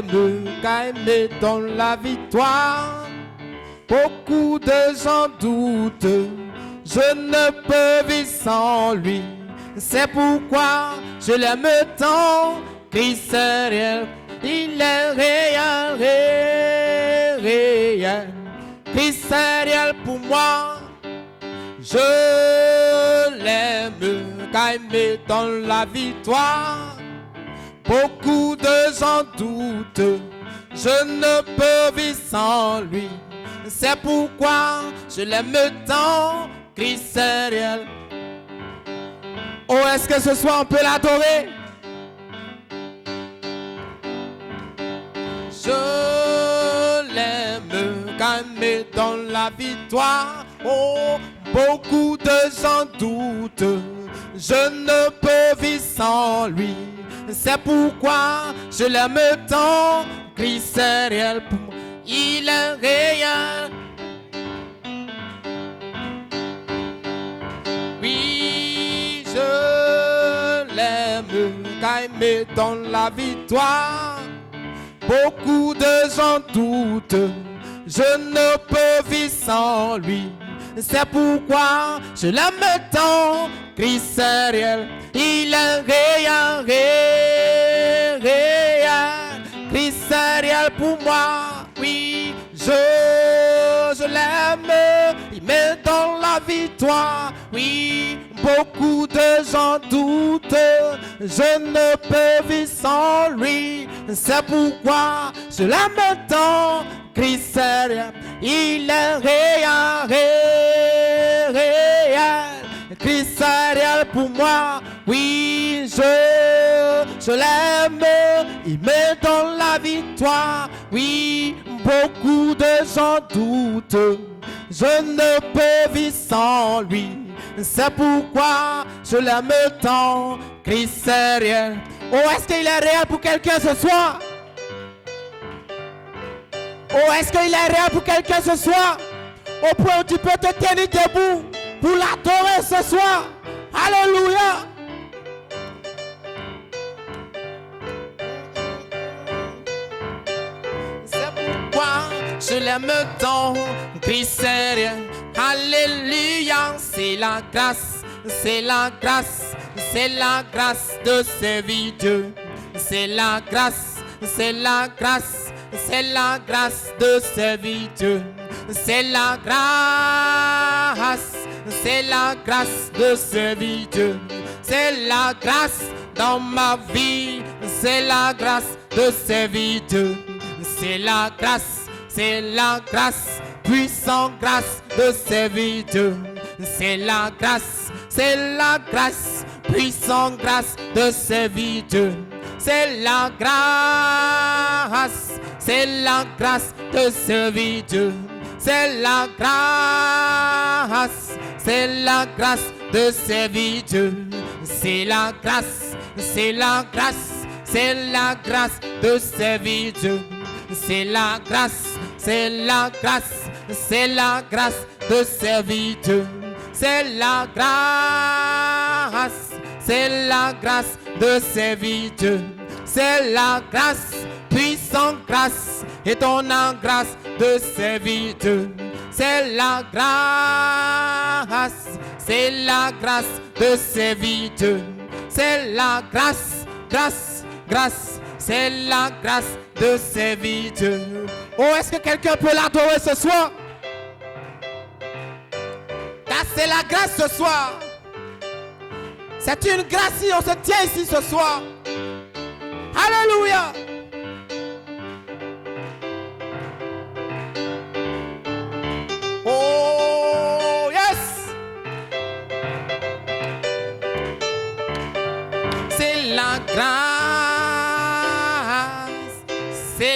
l'aime, car il me donne la victoire. Beaucoup de gens doutent, je ne peux vivre sans lui. C'est pourquoi je l'aime tant. Christ est réel, il est réel, réel. Christ est réel pour moi. Je l'aime, car il me donne la victoire. Beaucoup de gens doutent, je ne peux vivre sans lui. C'est pourquoi je l'aime tant, Christ est réel. Oh, est-ce que ce soir on peut l'adorer? Je l'aime, car il me donne la victoire. Oh, beaucoup de gens doutent, je ne peux vivre sans lui. C'est pourquoi je l'aime tant, Christ est réel pour moi. Il est réel. Oui, je l'aime, car il me donne la victoire. Beaucoup de gens doutent, je ne peux vivre sans lui. C'est pourquoi je l'aime tant, Christ est réel. Il est réel, réel, réel. Christ est réel pour moi. Oui, je l'aime. Il me donne la victoire. Oui, beaucoup de gens doutent. Je ne peux vivre sans lui. C'est pourquoi je l'aime tant. Christ est réel. Il est réel, réel, réel. Christ est réel pour moi. Oui, je l'aime. Il me donne la victoire. Oui, beaucoup de gens doutent. Je ne peux vivre sans lui. C'est pourquoi je l'aime tant. Christ est réel. Oh, est-ce qu'il est réel pour quelqu'un ce soir? Oh, est-ce qu'il est réel pour quelqu'un ce soir? Au point où tu peux te tenir debout pour l'adorer ce soir. Alléluia. C'est pourquoi je l'aime tant, Christ est réel. Alléluia. C'est la grâce, c'est la grâce, c'est la grâce de servir Dieu. C'est la grâce, c'est la grâce, c'est la grâce de servir Dieu. C'est la grâce, c'est la grâce de servir Dieu. C'est la grâce dans ma vie, c'est la grâce de servir Dieu. C'est la grâce, puissante grâce de servir Dieu. C'est la grâce, puissante grâce de servir Dieu. C'est la grâce de servir Dieu. C'est la grâce de servir Dieu. C'est la grâce de servir Dieu. C'est la grâce de servir Dieu. C'est la grâce de servir Dieu. C'est la grâce, puissante grâce, étonnante grâce de servir Dieu. C'est la grâce de servir Dieu. C'est la grâce, c'est la grâce de servir Dieu. Oh, est-ce que quelqu'un peut l'adorer ce soir? Car c'est la grâce ce soir. C'est une grâce si on se tient ici ce soir. Alléluia. Oh, yes. C'est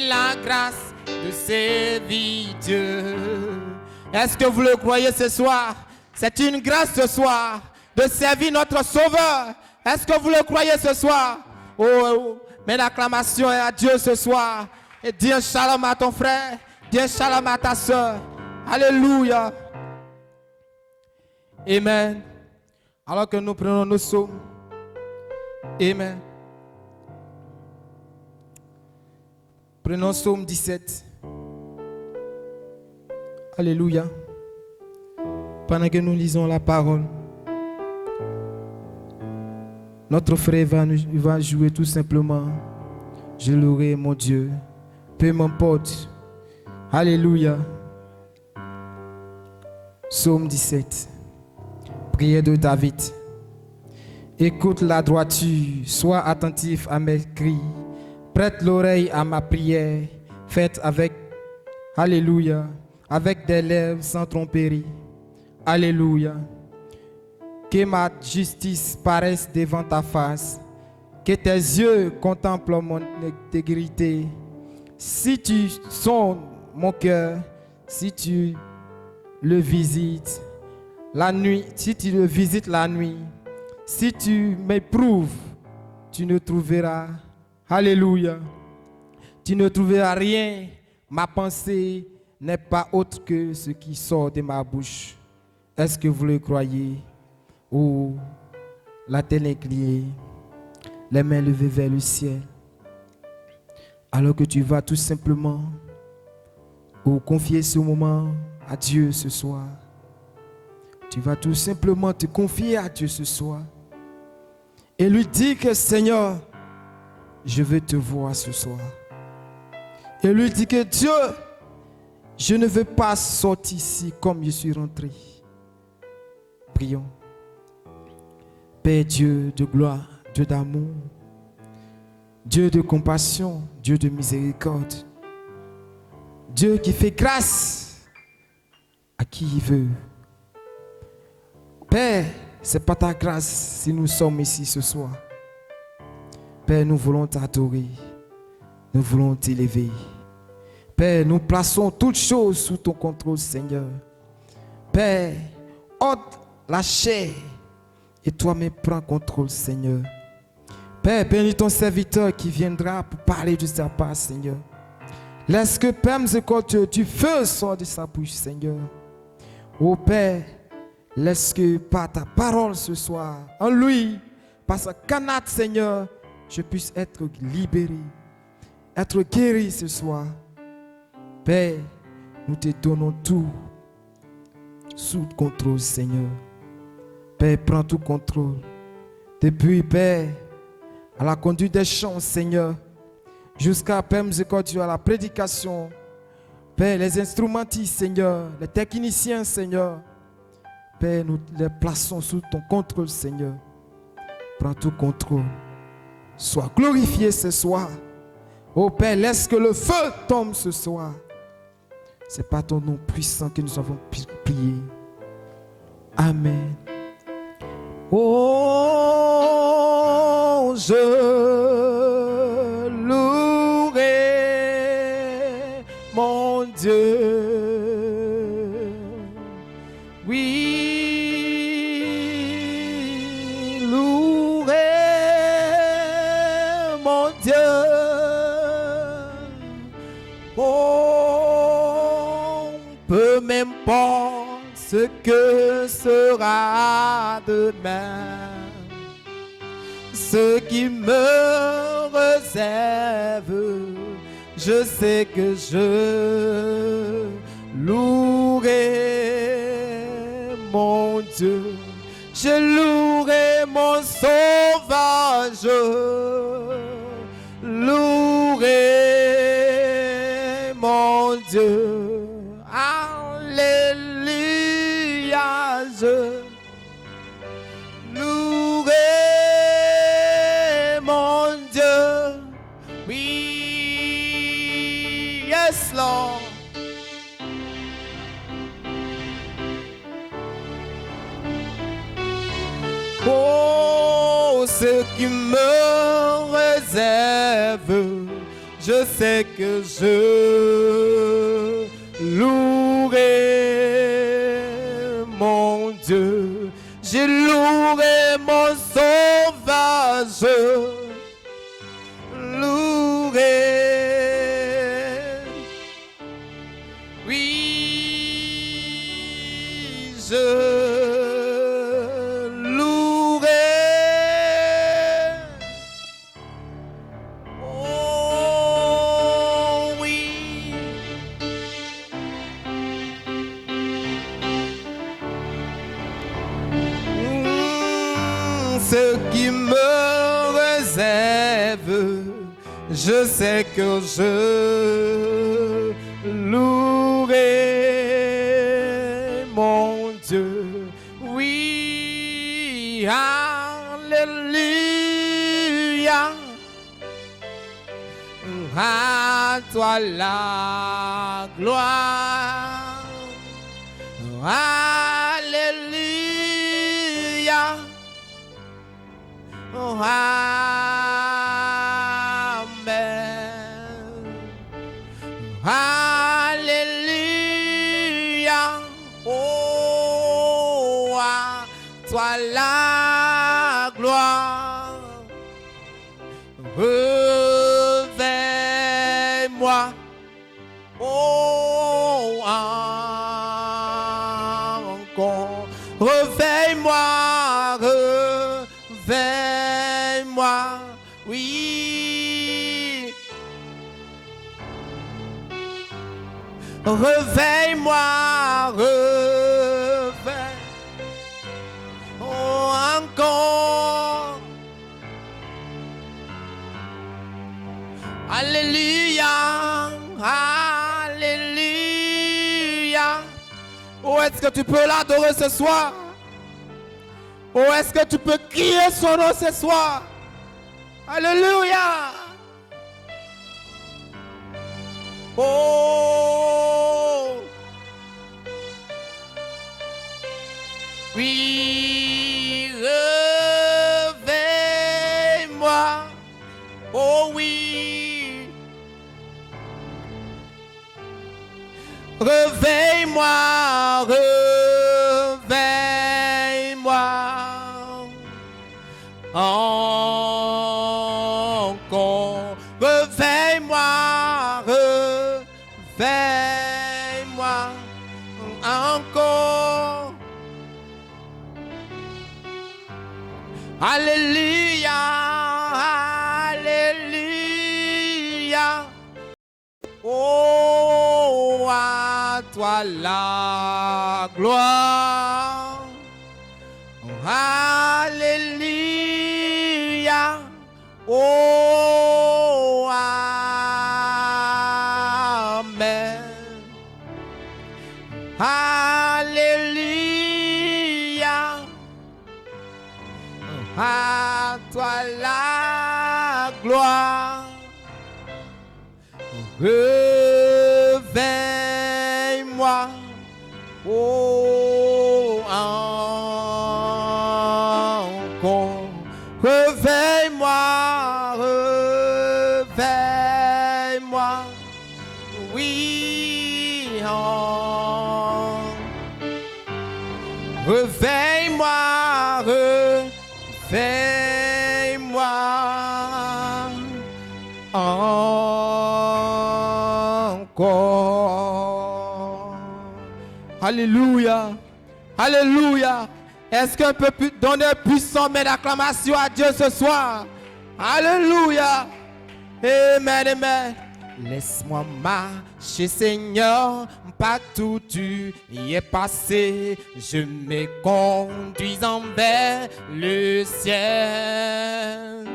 la grâce de servir Dieu. Est-ce que vous le croyez ce soir? C'est une grâce ce soir de servir notre Sauveur. Est-ce que vous le croyez ce soir? Oh, mets l'acclamation à Dieu ce soir. Et dis un shalom à ton frère. Dis un shalom à ta soeur. Alléluia. Amen. Alors que nous prenons nos psaumes. Amen. Prenons Psaume 17. Alléluia. Pendant que nous lisons la parole, notre frère va jouer tout simplement. Je louerai mon Dieu, peu m'importe. Alléluia. Psaume 17. Prière de David. Écoute la droiture, sois attentif à mes cris. Prête l'oreille à ma prière, faite avec, alléluia, avec des lèvres sans tromperie. Alléluia. Que ma justice paraisse devant ta face, que tes yeux contemplent mon intégrité. Si tu sondes mon cœur, si tu le visites la nuit, si tu le visites la nuit, si tu m'éprouves, tu ne trouveras, alléluia, tu ne trouveras rien. Ma pensée n'est pas autre que ce qui sort de ma bouche. Est-ce que vous le croyez? Ou la tête inclinée, les mains levées vers le ciel, alors que tu vas tout simplement ou confier ce moment à Dieu ce soir. Tu vas tout simplement te confier à Dieu ce soir et lui dire que Seigneur, je veux te voir ce soir. Et lui dire que Dieu, je ne veux pas sortir ici comme je suis rentré. Prions. Père Dieu de gloire, Dieu d'amour, Dieu de compassion, Dieu de miséricorde, Dieu qui fait grâce à qui il veut. Père, ce n'est pas ta grâce si nous sommes ici ce soir. Père, nous voulons t'adorer, nous voulons t'élever. Père, nous plaçons toutes choses sous ton contrôle, Seigneur. Père, ôte la chair et toi-même prends contrôle, Seigneur. Père, bénis ton serviteur qui viendra pour parler de sa part, Seigneur. Laisse que, Père miséricordieux, du feu sorte de sa bouche, Seigneur. Ô Père, laisse que par ta parole ce soir, en lui, par sa canate, Seigneur, je puisse être libéré, être guéri ce soir. Père, nous te donnons tout sous contrôle, Seigneur. Père, prends tout contrôle. Depuis, Père, à la conduite des chants, Seigneur, jusqu'à, Père miséricordieux, à la prédication. Père, les instrumentistes, Seigneur, les techniciens, Seigneur. Père, nous les plaçons sous ton contrôle, Seigneur. Prends tout contrôle. Sois glorifié ce soir. Oh Père, laisse que le feu tombe ce soir. C'est par ton nom puissant que nous avons prié. Amen. Oh, je louerai mon Dieu. Oui, louerai mon Dieu. Oh, peu m'importe ce que sera demain, ce qui me réserve, je sais que je louerai mon Dieu, je louerai mon sauvage, louerai mon Dieu. Alléluia, je louerai mon Dieu. Oui, yes, Lord. Oh, ce qui me réserve, je sais que je louerai mon Dieu, je louerai mon sauvage, louerai, oui, je louerai, oh, ce qui me réserve, je sais que je louerai mon Dieu. Oui, alléluia. À toi la gloire. Alléluia. Oh, amen. Alléluia. Oh, à toi la gloire. Réveille-moi. Oh, encore. Réveille-moi, réveille-moi, oui. Réveille-moi, réveille. Oh, encore. Alléluia, alléluia. Où est-ce que tu peux l'adorer ce soir? Où est-ce que tu peux crier son nom ce soir? Alléluia. Oh. Oui, réveille-moi. Oh oui. Réveille-moi, réveille-moi. Encore. Réveille-moi, réveille-moi. Encore. Alléluia, alléluia. Oh, à toi la gloire. Alléluia. Oh, amen. Alléluia. À toi la gloire. Réveille-moi. Oh, encore. Réveille-moi, réveille-moi. Oui, oh. Réveille-moi, réveille-moi. Encore. Alléluia. Alléluia. Est-ce qu'on peut donner un puissant main d'acclamation à Dieu ce soir? Alléluia. Amen, amen. Laisse-moi marcher, Seigneur, partout tu y es passé. Je me conduis envers le ciel.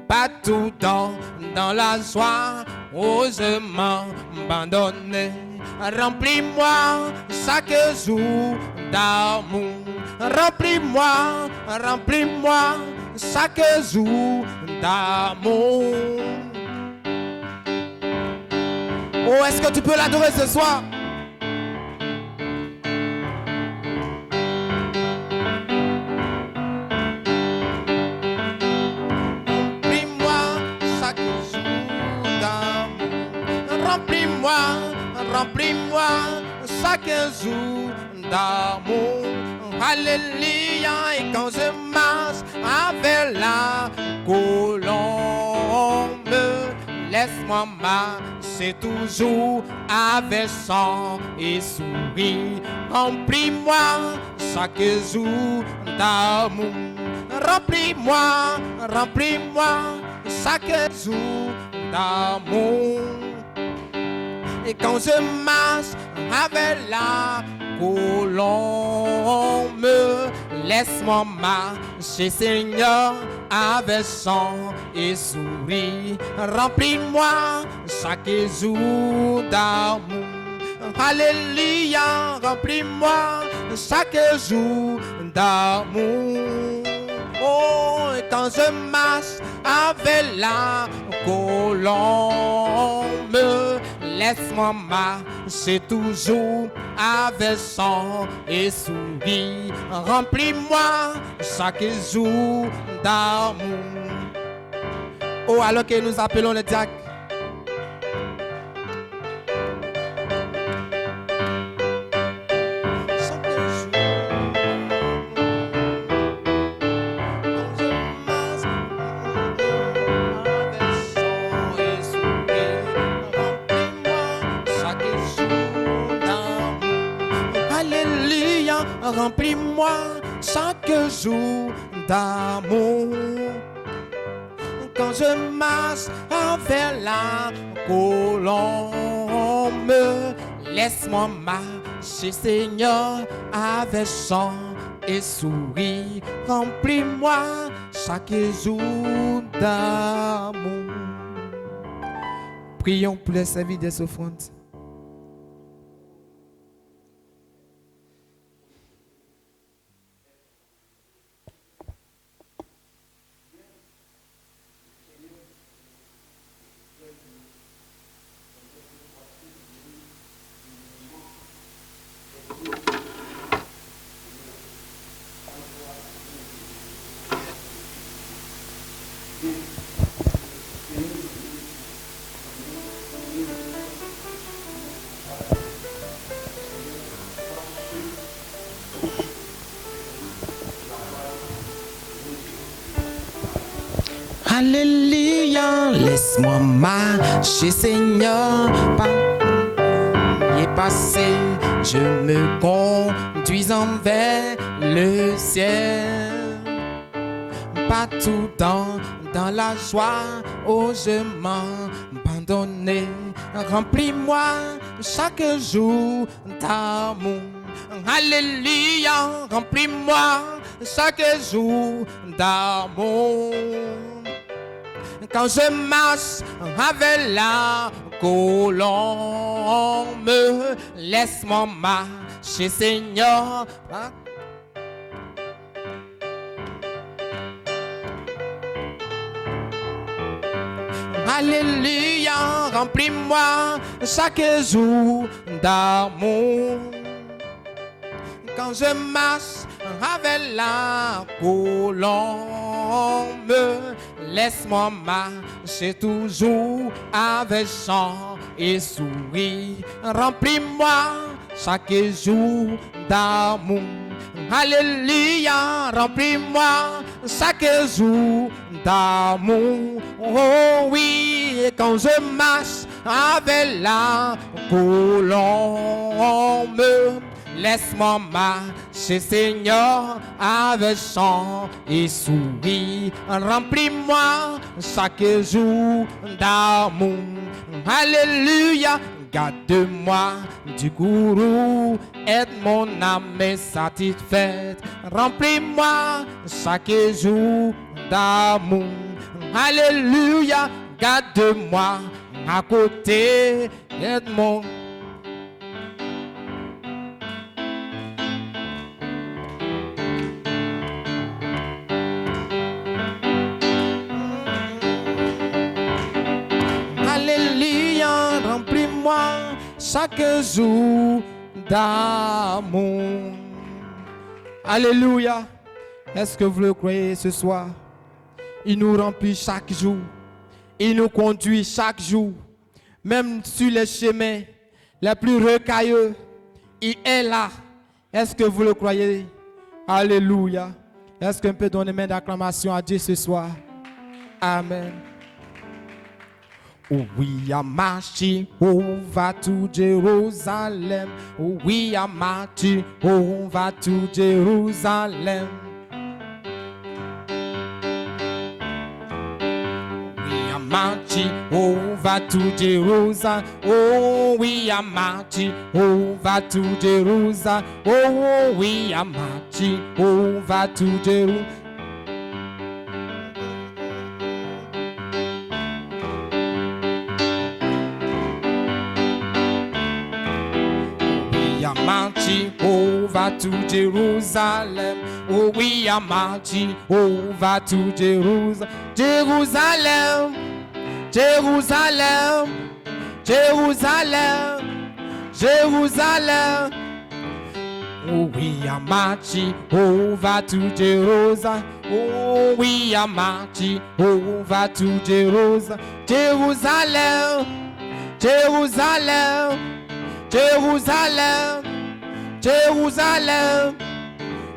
Partout dans la joie, oh je m'abandonne. Remplis-moi chaque jour d'amour. Remplis-moi, remplis-moi chaque jour d'amour. Oh, est-ce que tu peux l'adorer ce soir? Remplis-moi chaque jour d'amour. Alléluia. Et quand je marche avec la colombe, laisse-moi marcher toujours avec chant et sourire. Remplis-moi chaque jour d'amour. Remplis-moi, remplis-moi chaque jour d'amour. Et quand je marche avec la colombe, laisse-moi marcher, Seigneur, avec chant et sourire. Remplis-moi chaque jour d'amour. Alléluia, remplis-moi chaque jour d'amour. Oh, quand je marche avec la colombe, laisse-moi marcher toujours avec chant et sourire. Remplis-moi chaque jour d'amour. Oh, alors que nous appelons le diacre. Remplis-moi chaque jour d'amour. Quand je marche avec la colombe, laisse-moi marcher, Seigneur, avec chant et sourire. Remplis-moi chaque jour d'amour. Prions pour les services des offrandes. Alléluia, laisse-moi marcher, Seigneur, par est passé, je me conduis envers le ciel. Partout dans la joie, oh je m'abandonne. Remplis-moi chaque jour d'amour. Alléluia, remplis-moi chaque jour d'amour. Quand je marche avec la colombe, laisse-moi marcher, Seigneur. Alléluia, remplis-moi chaque jour d'amour. Quand je marche avec la colombe, laisse-moi marcher toujours avec chant et sourire. Remplis-moi chaque jour d'amour. Alléluia, remplis-moi chaque jour d'amour. Oh oui, quand je marche avec la colombe, laisse-moi marcher, Seigneur, avec chant et sourire. Remplis-moi chaque jour d'amour. Alléluia, garde-moi du gourou, aide mon âme satisfaite. Remplis-moi chaque jour d'amour. Alléluia, garde-moi à côté, aide mon. Alléluia, remplis-moi chaque jour d'amour. Alléluia. Est-ce que vous le croyez ce soir? Il nous remplit chaque jour. Il nous conduit chaque jour. Même sur les chemins les plus rocailleux, il est là. Est-ce que vous le croyez? Alléluia. Est-ce qu'on peut donner une main d'acclamation à Dieu ce soir? Amen. Oui, à marcher, on va tout Jérusalem. Oui, à marcher, on va tout Jérusalem. Oui, à marching over to Jerusalem. Oh, we are marching over to Jerusalem. Oh, we are marching over to Jerusalem. We are marching over to Jerusalem. Oh, we are marching over to Jerusalem. Jerusalem, Jerusalem, Jerusalem, Jerusalem. Oh, we are marching over to Jerusalem. Oh, we are marching over to Jerusalem. Jerusalem, Jerusalem, Jerusalem, Jerusalem.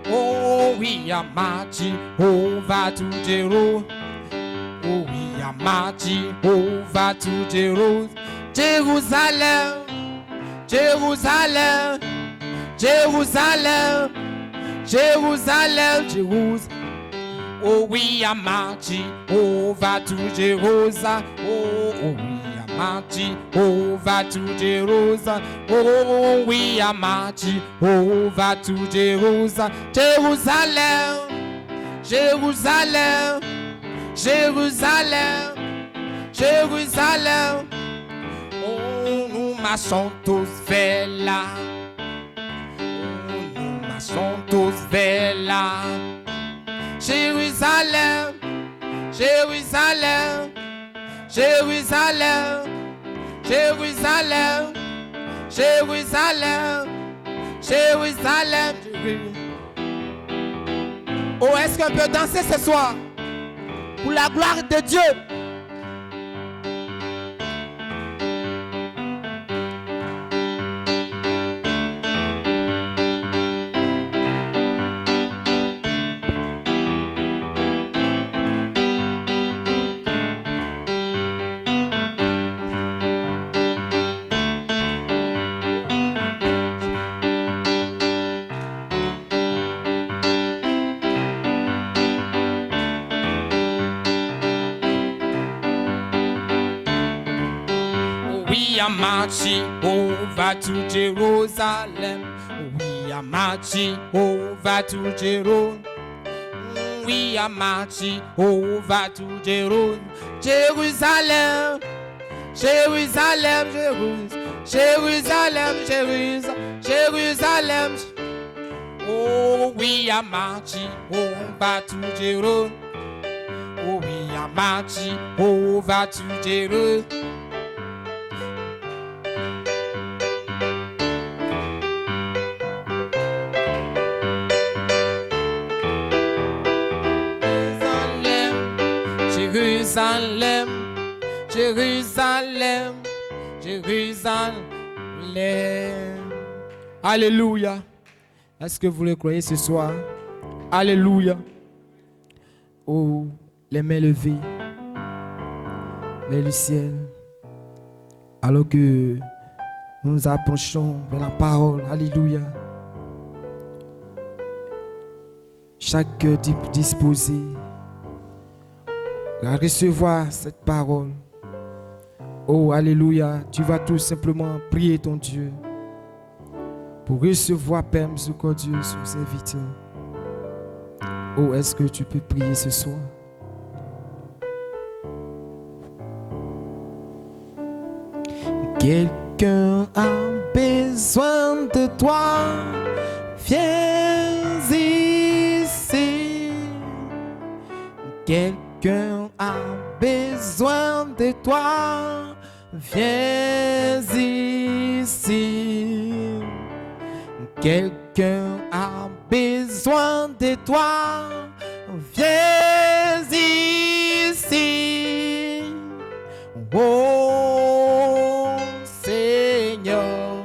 Oh, we are marching over to Jerusalem. Oh, we are marching over to Jerusalem. Jerusalem, Jerusalem, Jerusalem, Jerusalem, Jerusalem. Oh, we are marching over to Jerusalem. Oh, we are marching over to Jerusalem. Oh, we are marching over to Jerusalem. Jerusalem, Jerusalem, Jerusalem, Jerusalem. Oh, nous marchons tous vers là. Oh, nous marchons tous vers là. Jérusalem, Jérusalem, Jérusalem, Jérusalem, Jérusalem, Jérusalem. Oh, est-ce qu'on peut danser ce soir pour la gloire de Dieu? We are marching over to Jerusalem. We are marching over to Jerusalem. We are marching over to Jerusalem. Jerusalem, Jerusalem, Jerusalem, Jerusalem, Jerusalem. Oh, we are marching over to Jerusalem. Oh, we are marching over to Jerusalem. Jérusalem, Jérusalem, Jérusalem. Alléluia. Est-ce que vous le croyez ce soir? Alléluia. Oh, les mains levées vers le ciel. Alors que nous nous approchons vers la parole. Alléluia. Chaque cœur disposé à recevoir cette parole. Oh, alléluia. Tu vas tout simplement prier ton Dieu pour recevoir, Père miséricordieux, sur ses serviteurs. Oh, est-ce que tu peux prier ce soir? Quelqu'un a besoin de toi. Viens ici. Quelqu'un a besoin de toi, viens ici. Quelqu'un a besoin de toi, viens ici. Oh Seigneur,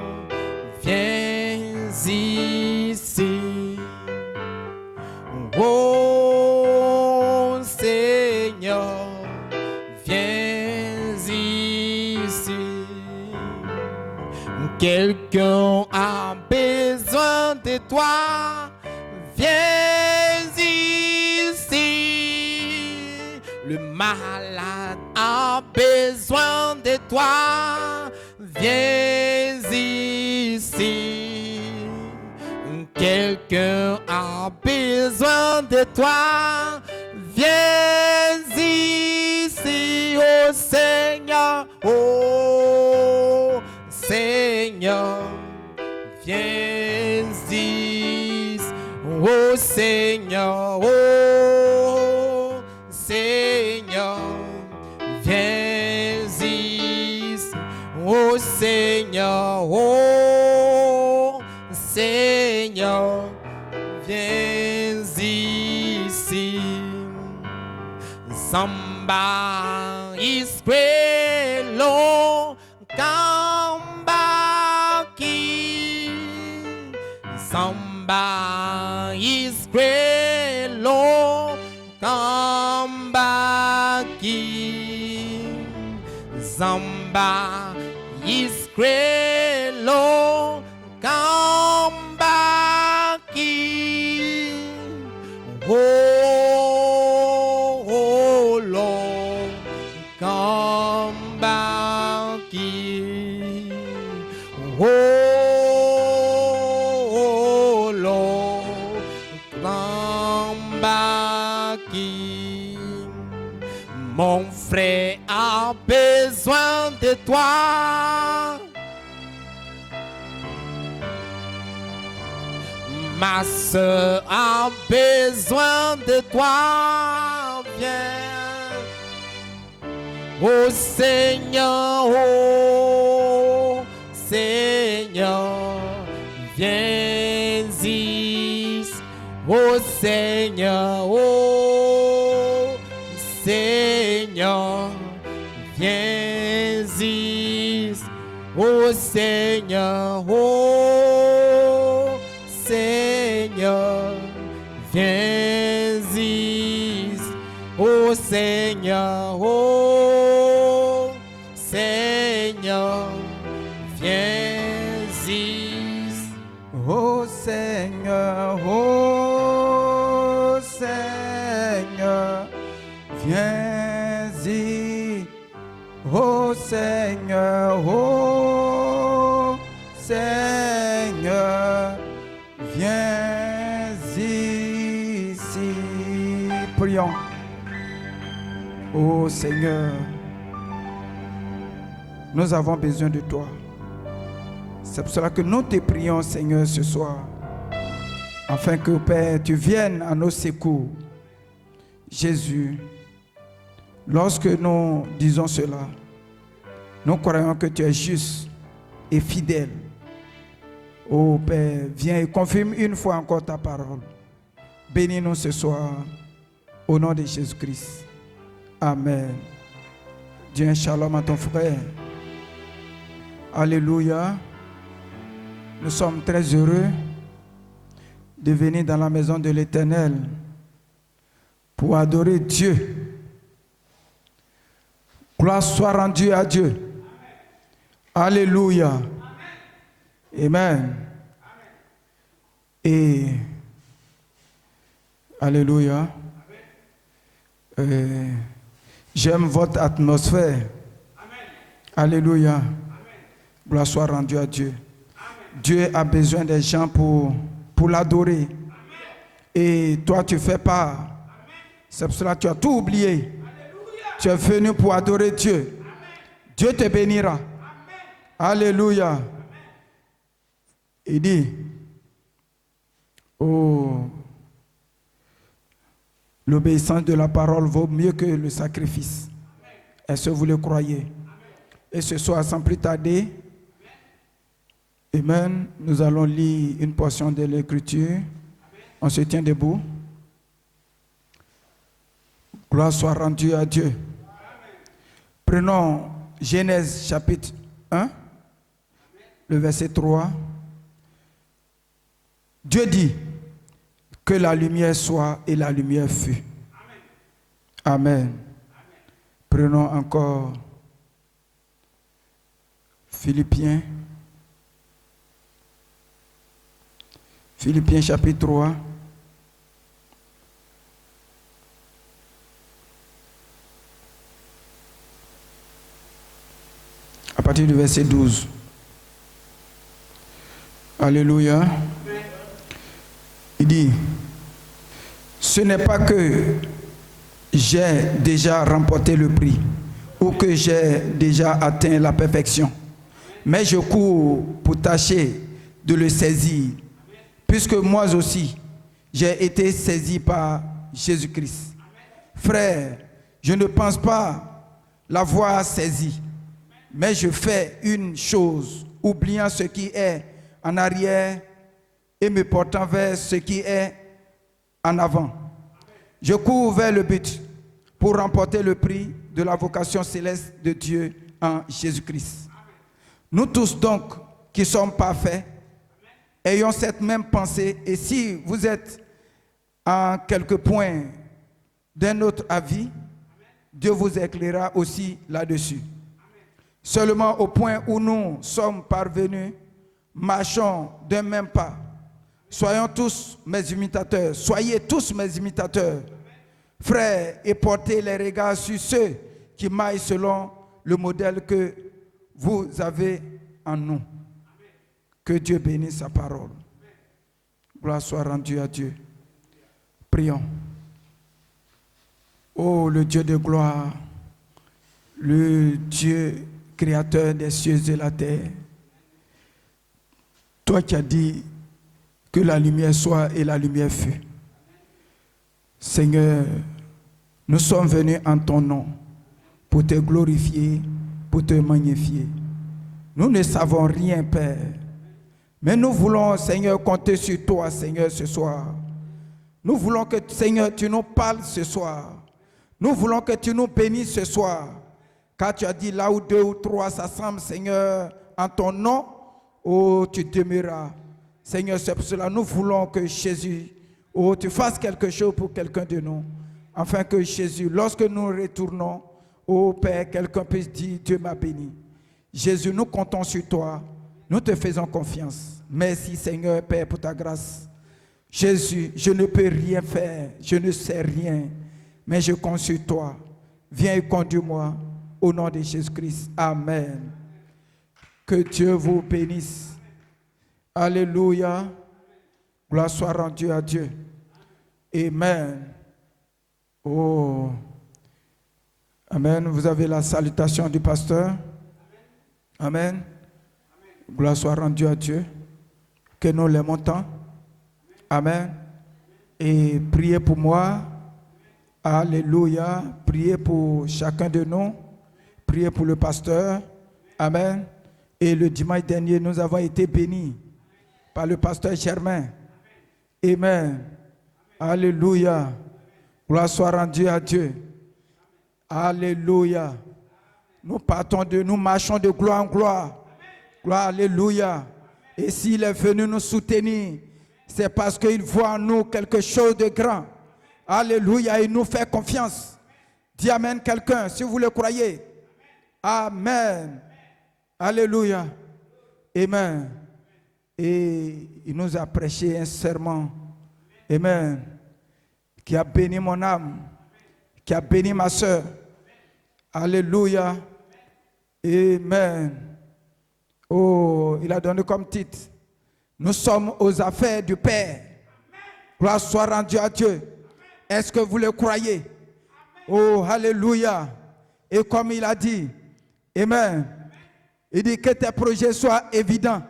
viens ici. Oh Seigneur, viens ici. Quelqu'un a besoin de toi, viens ici. Le malade a besoin de toi. Viens ici. Quelqu'un a besoin de toi. Viens ici, oh Seigneur. Oh Seigneur. Viens ici, oh Seigneur. Oh Seigneur. Viens ici, oh Seigneur. Oh Seigneur, viens ici. Somebody's great Lord, come back in. Somebody's great Lord, come back in. Somebody's great Lord, come back in. Oh Lord, come back in. Oh Lord, come back in. Mon frère a besoin de toi. Ma soeur a besoin de toi, viens. Oh Seigneur, oh Seigneur, viens ici. Oh Seigneur, oh Seigneur, viens ici. Oh Seigneur, oh Seigneur, viens ici. Oh Seigneur, oh Seigneur, viens ici. Oh Seigneur, oh Seigneur, viens ici. Oh Seigneur, oh Seigneur, viens ici. Prions. Oh Seigneur, nous avons besoin de toi. C'est pour cela que nous te prions, Seigneur, ce soir, afin que, Père, tu viennes à nos secours. Jésus, lorsque nous disons cela, nous croyons que tu es juste et fidèle. Oh Père, viens et confirme une fois encore ta parole. Bénis-nous ce soir, au nom de Jésus-Christ. Amen. Dis un shalom à ton frère. Alléluia. Nous sommes très heureux de venir dans la maison de l'Éternel pour adorer Dieu. Gloire soit rendue à Dieu. Alléluia. Amen. Et alléluia. J'aime votre atmosphère. Alléluia. Gloire soit rendue à Dieu. Dieu a besoin des gens pour l'adorer. Et toi, tu fais part. C'est pour cela que tu as tout oublié. Tu es venu pour adorer Dieu. Dieu te bénira. Alléluia. Il dit, oh, l'obéissance de la parole vaut mieux que le sacrifice. Est-ce que vous le croyez? Et ce soir, sans plus tarder, amen, nous allons lire une portion de l'Écriture. On se tient debout. Gloire soit rendue à Dieu. Prenons Genèse chapitre 1, le verset 3. Dieu dit que la lumière soit et la lumière fut. Amen. Prenons encore Philippiens chapitre 3. partir du verset 12. Alléluia. Il dit, ce n'est pas que j'ai déjà remporté le prix ou que j'ai déjà atteint la perfection, mais je cours pour tâcher de le saisir, puisque moi aussi, j'ai été saisi par Jésus-Christ. Frère, je ne pense pas l'avoir saisi, mais je fais une chose, oubliant ce qui est en arrière et me portant vers ce qui est en avant. Je cours vers le but pour remporter le prix de la vocation céleste de Dieu en Jésus-Christ. Nous tous donc qui sommes parfaits, ayons cette même pensée, et si vous êtes en quelque point d'un autre avis, Dieu vous éclairera aussi là-dessus. Seulement au point où nous sommes parvenus, marchons d'un même pas. Soyons tous mes imitateurs. Soyez tous mes imitateurs, frères, et portez les regards sur ceux qui maillent selon le modèle que vous avez en nous. Que Dieu bénisse sa parole. Gloire soit rendue à Dieu. Prions. Oh, le Dieu de gloire, le Dieu créateur des cieux et de la terre, toi qui as dit que la lumière soit et la lumière fut. Seigneur, nous sommes venus en ton nom pour te glorifier, pour te magnifier. Nous ne savons rien, Père, mais nous voulons, Seigneur, compter sur toi, Seigneur, ce soir. Nous voulons que, Seigneur, tu nous parles ce soir. Nous voulons que tu nous bénisses ce soir. Car tu as dit là où 2 ou 3 s'assemblent, Seigneur, en ton nom, oh, tu demeuras. Seigneur, c'est pour cela nous voulons que Jésus, oh, tu fasses quelque chose pour quelqu'un de nous. Afin que Jésus, lorsque nous retournons, oh Père, quelqu'un puisse dire, Dieu m'a béni. Jésus, nous comptons sur toi. Nous te faisons confiance. Merci Seigneur, Père, pour ta grâce. Jésus, je ne peux rien faire. Je ne sais rien. Mais je compte sur toi. Viens et conduis-moi. Au nom de Jésus-Christ. Amen. Que Dieu vous bénisse. Alléluia. Gloire soit rendue à Dieu. Amen. Oh. Amen. Vous avez la salutation du pasteur. Amen. Gloire soit rendue à Dieu. Que nous l'aimons tant. Amen. Et priez pour moi. Alléluia. Priez pour chacun de nous. Priez pour le pasteur. Amen. Et le dimanche dernier, nous avons été bénis par le pasteur Germain. Amen. Alléluia. Gloire soit rendue à Dieu. Alléluia. Nous partons nous marchons de gloire en gloire. Gloire, alléluia. Et s'il est venu nous soutenir, c'est parce qu'il voit en nous quelque chose de grand. Alléluia. Il nous fait confiance. Dis amen quelqu'un, si vous le croyez. Amen. Alléluia. Amen. Et il nous a prêché un serment. Amen. Qui a béni mon âme. Qui a béni ma soeur. Alléluia. Amen. Oh, il a donné comme titre. Nous sommes aux affaires du Père. Gloire soit rendue à Dieu. Est-ce que vous le croyez? Oh, alléluia. Et comme il a dit, amen. Il dit que tes projets soient évidents.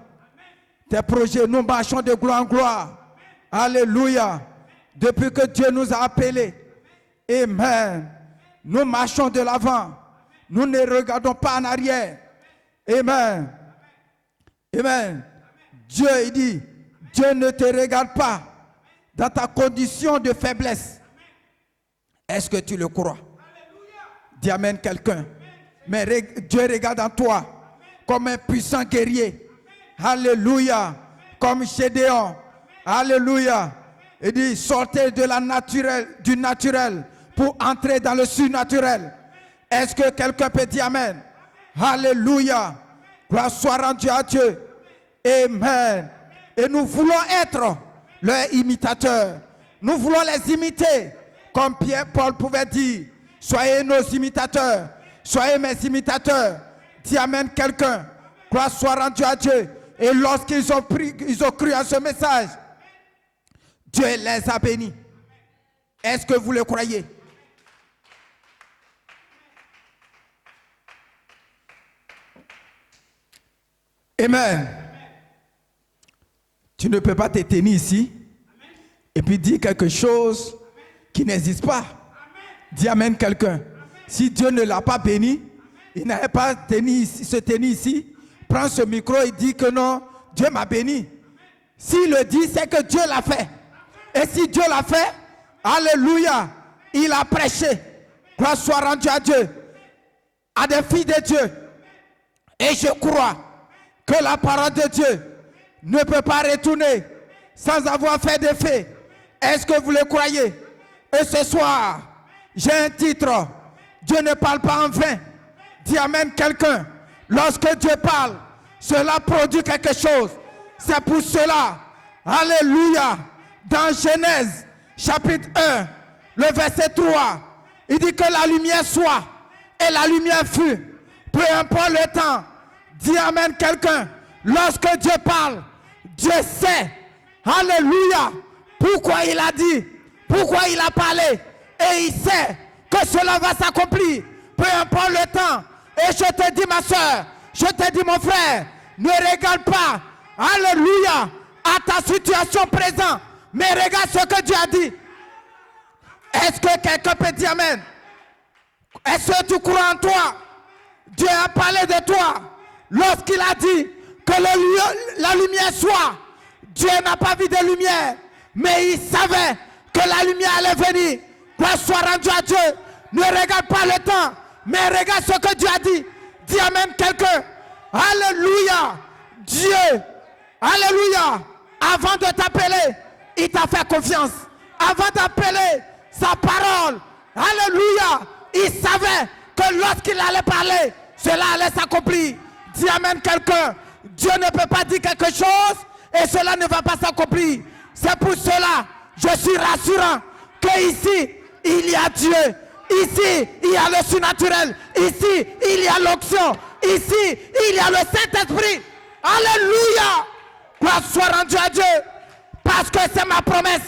Tes projets, nous marchons de gloire en gloire. Alléluia. Depuis que Dieu nous a appelés. Amen. Nous marchons de l'avant. Nous ne regardons pas en arrière. Amen. Amen. Dieu, il dit, Dieu ne te regarde pas dans ta condition de faiblesse. Est-ce que tu le crois? Dis amen quelqu'un. Mais Dieu regarde en toi comme un puissant guerrier. Alléluia. Comme Gédéon. Alléluia. Il dit, sortez de la du naturel pour entrer dans le surnaturel. Est-ce que quelqu'un peut dire amen? Alléluia. Gloire soit rendue à Dieu. Amen. Et nous voulons être leurs imitateurs. Nous voulons les imiter. Comme Paul pouvait dire, soyez nos imitateurs. Soyez mes imitateurs. Dis amen quelqu'un. Gloire soit rendue à Dieu. Et lorsqu'ils ont cru à ce message, Dieu les a bénis. Est-ce que vous le croyez? Amen. Tu ne peux pas te tenir ici et puis dire quelque chose qui n'existe pas. Dis amen quelqu'un. Si Dieu ne l'a pas béni, il n'avait pas se tenir ici, prend ce micro et dit que non, Dieu m'a béni. S'il le dit, c'est que Dieu l'a fait. Et si Dieu l'a fait, alléluia, il a prêché. Gloire soit rendue à Dieu, à des filles de Dieu. Et je crois que la parole de Dieu ne peut pas retourner sans avoir fait d'effet. Est-ce que vous le croyez? Et ce soir, j'ai un titre. Dieu ne parle pas en vain. Dis amen quelqu'un. Lorsque Dieu parle, cela produit quelque chose. C'est pour cela, alléluia, dans Genèse chapitre 1, le verset 3, il dit que la lumière soit et la lumière fut. Peu importe le temps. Dis amen quelqu'un. Lorsque Dieu parle, Dieu sait, alléluia, pourquoi il a dit, pourquoi il a parlé. Et il sait que cela va s'accomplir. Peu importe le temps. Et je te dis ma soeur, je te dis mon frère, ne regarde pas, alléluia, à ta situation présente, mais regarde ce que Dieu a dit. Est-ce que quelqu'un peut dire amen? Est-ce que tu crois en toi? Dieu a parlé de toi. Lorsqu'il a dit que la lumière soit, Dieu n'a pas vu de lumière, mais il savait que la lumière allait venir. Gloire soit rendue à Dieu. Ne regarde pas le temps, mais regarde ce que Dieu a dit. Dis amen quelqu'un. Alléluia. Dieu, alléluia, avant de t'appeler, il t'a fait confiance. Avant d'appeler sa parole, alléluia, il savait que lorsqu'il allait parler, cela allait s'accomplir. Dis amen quelqu'un. Dieu ne peut pas dire quelque chose et cela ne va pas s'accomplir. C'est pour cela, je suis rassurant que ici, il y a Dieu. Ici, il y a le surnaturel. Ici, il y a l'onction. Ici, il y a le Saint-Esprit. Alléluia. Gloire soit rendue à Dieu. Parce que c'est ma promesse.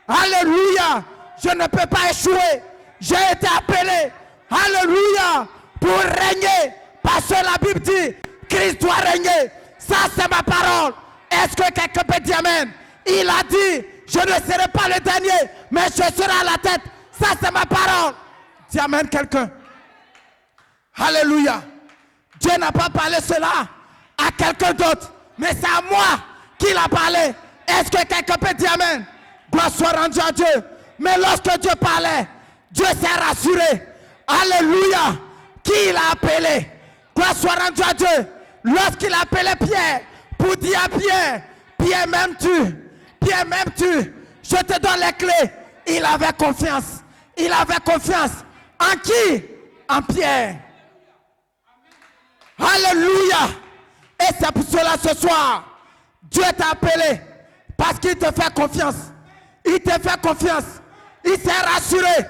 Alléluia. Je ne peux pas échouer. J'ai été appelé. Alléluia. Pour régner. Parce que la Bible dit, Christ doit régner. Ça, c'est ma parole. Est-ce que quelqu'un peut dire amen? Il a dit, je ne serai pas le dernier, mais je serai à la tête. Ça, c'est ma parole. Dis amen quelqu'un. Alléluia. Dieu n'a pas parlé cela à quelqu'un d'autre, mais c'est à moi qu'il a parlé. Est-ce que quelqu'un peut dire amen? Gloire soit rendue à Dieu. Mais lorsque Dieu parlait, Dieu s'est rassuré. Alléluia. Qui il a appelé? Gloire soit rendue à Dieu. Lorsqu'il appelait Pierre pour dire à Pierre, Pierre m'aimes-tu? Pierre m'aimes-tu? Je te donne les clés. Il avait confiance. Il avait confiance. En qui? En Pierre. Alléluia. Et c'est pour cela ce soir, Dieu t'a appelé parce qu'il te fait confiance. Il te fait confiance. Il s'est rassuré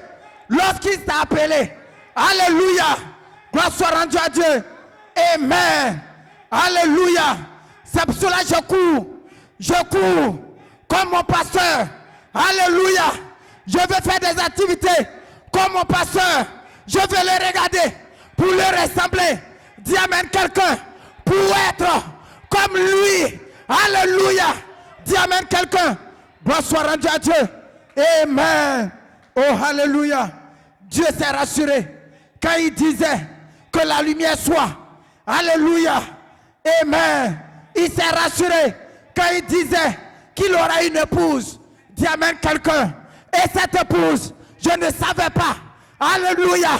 lorsqu'il t'a appelé. Alléluia. Gloire soit rendue à Dieu. Amen. Alléluia. C'est pour cela que je cours. Je cours comme mon pasteur. Alléluia. Je vais faire des activités comme mon pasteur. Je vais le regarder pour le ressembler. Dis amen quelqu'un. Pour être comme lui. Alléluia. Dis amen quelqu'un. Gloire soit rendue à Dieu. Amen. Oh alléluia. Dieu s'est rassuré quand il disait que la lumière soit. Alléluia. Amen. Il s'est rassuré quand il disait qu'il aura une épouse. Dis amen quelqu'un. Et cette épouse, je ne savais pas. Alléluia.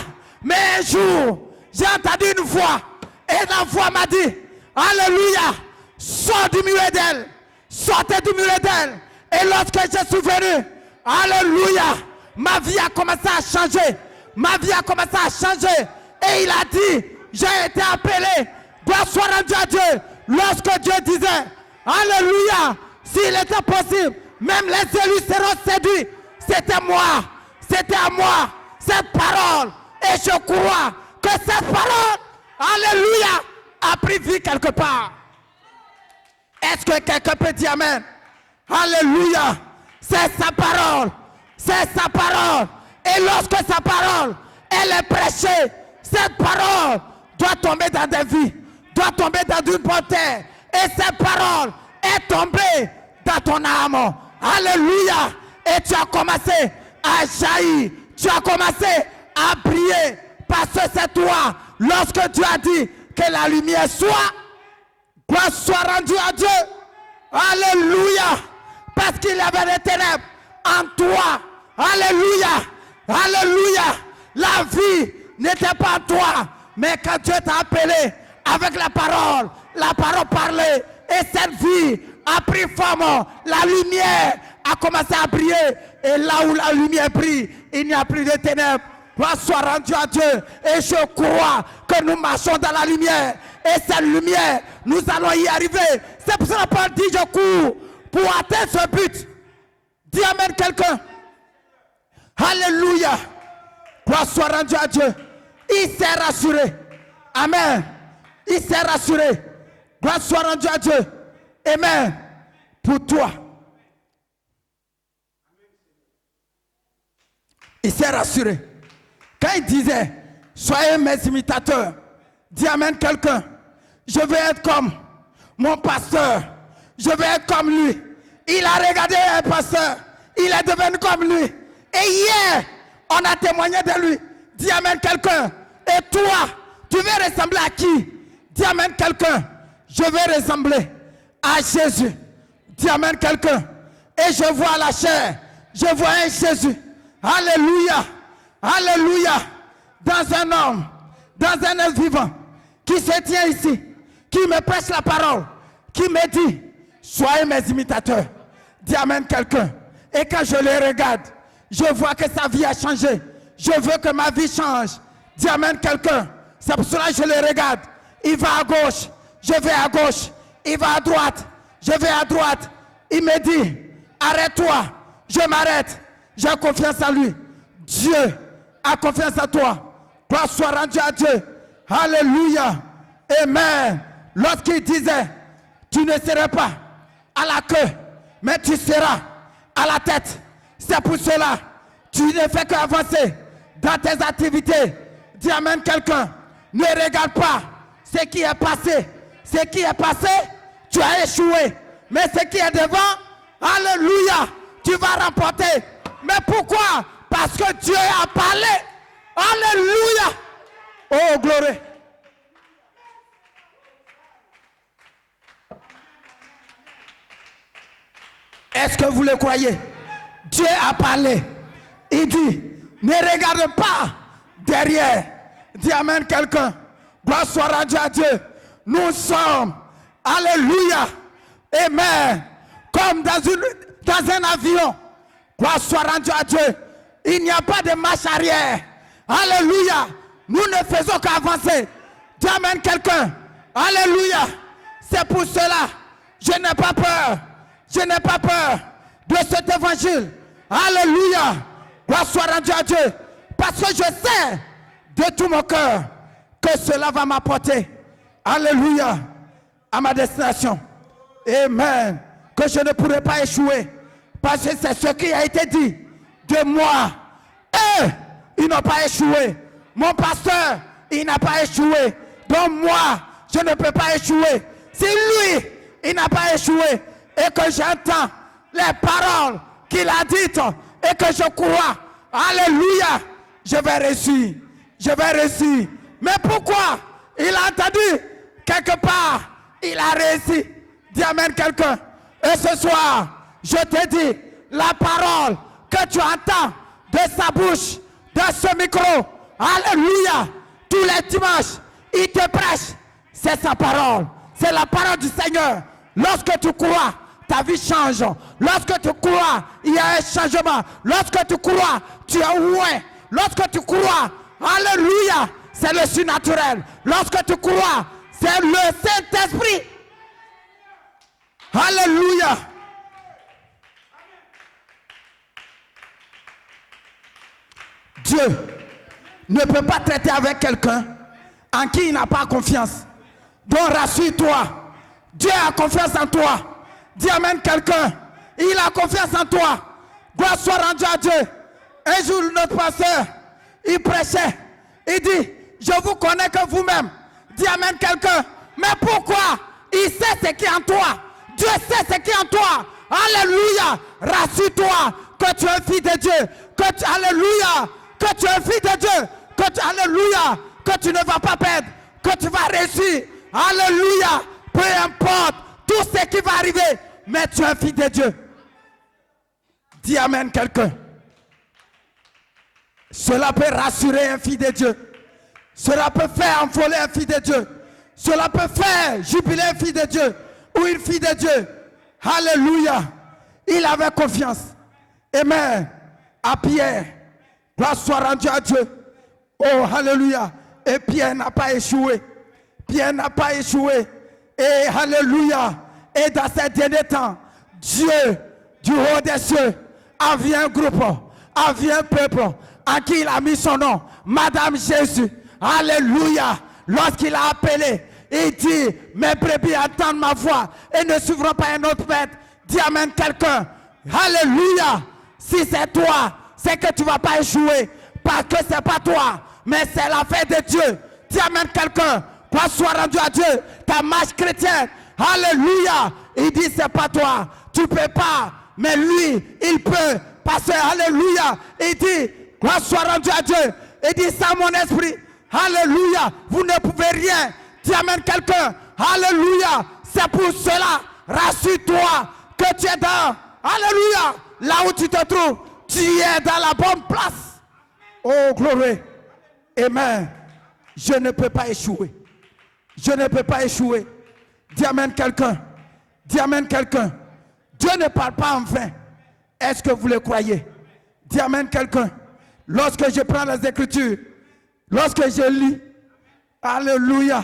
Mais un jour, j'ai entendu une voix. Et la voix m'a dit, alléluia, sors du milieu d'elle. Sortez du milieu d'elle. Et lorsque je suis venu, alléluia, ma vie a commencé à changer. Ma vie a commencé à changer. Et il a dit, j'ai été appelé. Gloire soit rendue à Dieu. Lorsque Dieu disait, alléluia, s'il était possible, même les élus seront séduits. C'était moi. C'était à moi. Cette parole. Et je crois que cette parole, alléluia, a pris vie quelque part. Est-ce que quelqu'un peut dire amen? Alléluia. C'est sa parole. C'est sa parole. Et lorsque sa parole, elle est prêchée, cette parole doit tomber dans des vies, doit tomber dans une bonne terre. Et cette parole est tombée dans ton âme. Alléluia. Et tu as commencé à jaillir. Tu as commencé à briller. Parce que c'est toi. Lorsque tu as dit que la lumière soit, gloire soit rendue à Dieu. Alléluia. Parce qu'il y avait des ténèbres en toi. Alléluia. Alléluia. La vie n'était pas en toi. Mais quand Dieu t'a appelé avec la parole parlait. Et cette vie a pris forme. La lumière a commencé à briller. Et là où la lumière brille, il n'y a plus de ténèbres. Gloire soit rendue à Dieu. Et je crois que nous marchons dans la lumière. Et cette lumière, nous allons y arriver. C'est pour ça que Paul dit, je cours pour atteindre ce but. Dis amen quelqu'un. Alléluia. Gloire soit rendue à Dieu. Il s'est rassuré. Amen. Il s'est rassuré. Gloire soit rendue à Dieu. Amen. Pour toi. Il s'est rassuré. Quand il disait, soyez mes imitateurs, dis amen quelqu'un. Je vais être comme mon pasteur. Je vais être comme lui. Il a regardé un pasteur. Il est devenu comme lui. Et hier, on a témoigné de lui. Dis amen quelqu'un. Et toi, tu veux ressembler à qui? Dis amen quelqu'un. Je vais ressembler à Jésus. Dis amen quelqu'un. Et je vois la chair. Je vois un Jésus. Alléluia. Alléluia. Dans un homme, dans un être vivant, qui se tient ici, qui me prêche la parole, qui me dit, soyez mes imitateurs. Dis amen quelqu'un. Et quand je le regarde, je vois que sa vie a changé. Je veux que ma vie change. Dis amen quelqu'un. C'est pour cela que je le regarde. Il va à gauche, je vais à gauche. Il va à droite, je vais à droite. Il me dit, arrête-toi. Je m'arrête. J'ai confiance en lui. Dieu a confiance en toi. Gloire soit rendue à Dieu. Alléluia. Amen. Lorsqu'il disait, tu ne seras pas à la queue, mais tu seras à la tête. C'est pour cela, tu ne fais qu'avancer dans tes activités. Dis amen quelqu'un. Ne regarde pas ce qui est passé. Ce qui est passé, tu as échoué. Mais ce qui est devant, alléluia, tu vas remporter. Mais pourquoi? Parce que Dieu a parlé. Alléluia. Oh, gloire. Est-ce que vous le croyez? Dieu a parlé. Il dit, ne regarde pas derrière. Dis amen quelqu'un. Gloire soit rendue à Dieu. Nous sommes, alléluia, amen, comme dans un avion. Gloire soit rendue à Dieu. Il n'y a pas de marche arrière. Alléluia. Nous ne faisons qu'avancer. Dis amen quelqu'un. Alléluia. C'est pour cela, je n'ai pas peur. Je n'ai pas peur de cet évangile. Alléluia. Gloire soit rendue à Dieu. Parce que je sais de tout mon cœur que cela va m'apporter. Alléluia. À ma destination. Amen. Que je ne pourrai pas échouer. Parce que c'est ce qui a été dit de moi. Eux, ils n'ont pas échoué. Mon pasteur, il n'a pas échoué. Donc moi, je ne peux pas échouer. Si lui, il n'a pas échoué, et que j'entends les paroles qu'il a dites, et que je crois, alléluia, je vais réussir. Je vais réussir. Mais pourquoi? Il a entendu quelque part, il a réussi. Dis amen quelqu'un. Et ce soir, je te dis, la parole que tu entends de sa bouche, de ce micro, alléluia, tous les dimanches, il te prêche, c'est sa parole. C'est la parole du Seigneur. Lorsque tu crois, ta vie change. Lorsque tu crois, il y a un changement. Lorsque tu crois, tu es oué. Lorsque tu crois, alléluia, c'est le surnaturel. Lorsque tu crois, c'est le Saint-Esprit. Alléluia. Dieu ne peut pas traiter avec quelqu'un en qui il n'a pas confiance. Donc rassure-toi. Dieu a confiance en toi. Dis amen quelqu'un. Il a confiance en toi. Gloire soit rendue à Dieu. Un jour, notre pasteur, il prêchait. Il dit, je vous connais que vous-même. Dis amen quelqu'un. Mais pourquoi? Il sait ce qui est en toi. Dieu sait ce qui est en toi. Alléluia. Rassure-toi que tu es fils de Dieu. Alléluia. Que tu es fils de Dieu. Alléluia. Que tu ne vas pas perdre. Que tu vas réussir. Alléluia. Peu importe tout ce qui va arriver. Mais tu es fils de Dieu. Dis amen quelqu'un. Cela peut rassurer un fils de Dieu. Cela peut faire envoler un fils de Dieu. Cela peut faire jubiler un fils de Dieu ou une fille de Dieu. Alléluia. Il avait confiance. Amen. À Pierre. Gloire soit rendue à Dieu. Oh, alléluia. Et Pierre n'a pas échoué. Pierre n'a pas échoué. Et alléluia. Et dans ces derniers temps, Dieu, du haut des cieux, a vu un groupe, a vu un peuple à qui il a mis son nom. Madame Jésus. Alléluia. Lorsqu'il a appelé, il dit, mes brebis entendent ma voix et ne suivront pas un autre maître. Dis amen quelqu'un. Alléluia. Si c'est toi, c'est que tu ne vas pas échouer. Parce que ce n'est pas toi, mais c'est la fête de Dieu. Dis amen quelqu'un. Quoi soit rendu à Dieu. Ta marche chrétienne. Alléluia. Il dit, c'est pas toi. Tu ne peux pas. Mais lui, il peut. Parce que, alléluia. Il dit, quoi soit rendu à Dieu. Il dit, sans mon esprit. Alléluia. Vous ne pouvez rien. Dis amen quelqu'un. Alléluia. C'est pour cela. Rassure-toi que tu es dans. Alléluia. Là où tu te trouves. Tu es dans la bonne place. Oh, gloire. Amen. Je ne peux pas échouer. Je ne peux pas échouer. Dis amen quelqu'un. Dis amen quelqu'un. Dieu ne parle pas en vain. Est-ce que vous le croyez? Dis amen quelqu'un. Lorsque je prends les Écritures, lorsque je lis, alléluia,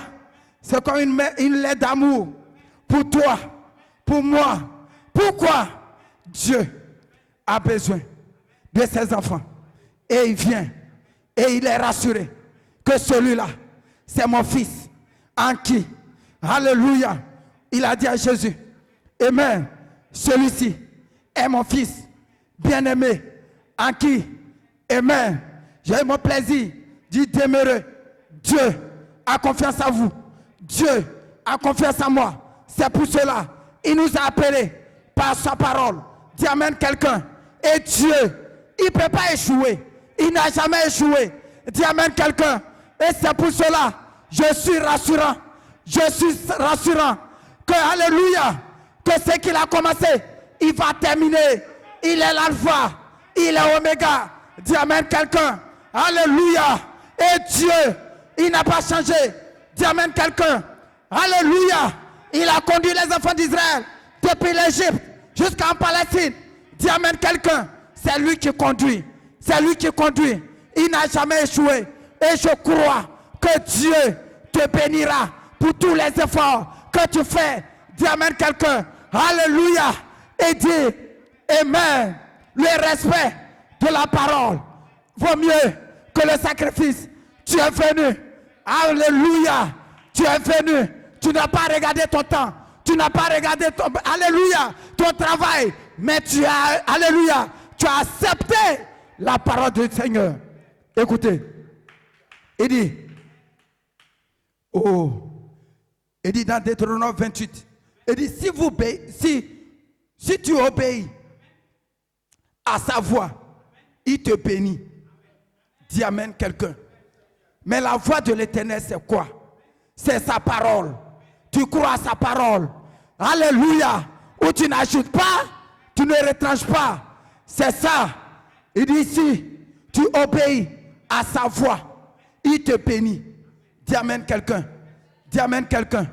c'est comme une lettre d'amour pour toi, pour moi. Pourquoi Dieu a besoin de ses enfants? Et il vient et il est rassuré que celui-là, c'est mon fils en qui, alléluia, il a dit à Jésus, amen, celui-ci est mon fils bien-aimé en qui, amen, j'ai mon plaisir d'y demeurer. Dieu a confiance en vous. Dieu a confiance en moi. C'est pour cela, il nous a appelés par sa parole. Dis amen quelqu'un. Et Dieu, il ne peut pas échouer. Il n'a jamais échoué. Dis amen quelqu'un. Et c'est pour cela, je suis rassurant. Je suis rassurant que, alléluia, que ce qu'il a commencé, il va terminer. Il est l'alpha, il est oméga. Dis amen quelqu'un. Alléluia. Et Dieu, il n'a pas changé. Dis amen quelqu'un. Alléluia. Il a conduit les enfants d'Israël depuis l'Égypte jusqu'en Palestine. Dis amen quelqu'un. C'est lui qui conduit. C'est lui qui conduit. Il n'a jamais échoué. Et je crois que Dieu te bénira pour tous les efforts que tu fais. Dis amen quelqu'un. Alléluia. Et dis amen. Le respect de la parole vaut mieux que le sacrifice. Tu es venu. Alléluia. Tu es venu. Tu n'as pas regardé ton temps. Tu n'as pas regardé ton, alléluia, ton travail. Mais tu as, alléluia, tu as accepté la parole du Seigneur. Écoutez. Il dit, oh, il dit dans Deutéronome 28, il dit, si tu obéis à sa voix, il te bénit. Dis amen quelqu'un. Mais la voix de l'Éternel, c'est quoi? C'est sa parole. Tu crois à sa parole. Alléluia. Où tu n'ajoutes pas, tu ne retranches pas. C'est ça. Il dit ici, tu obéis à sa voix. Il te bénit. Dis amen quelqu'un. Dis amen quelqu'un.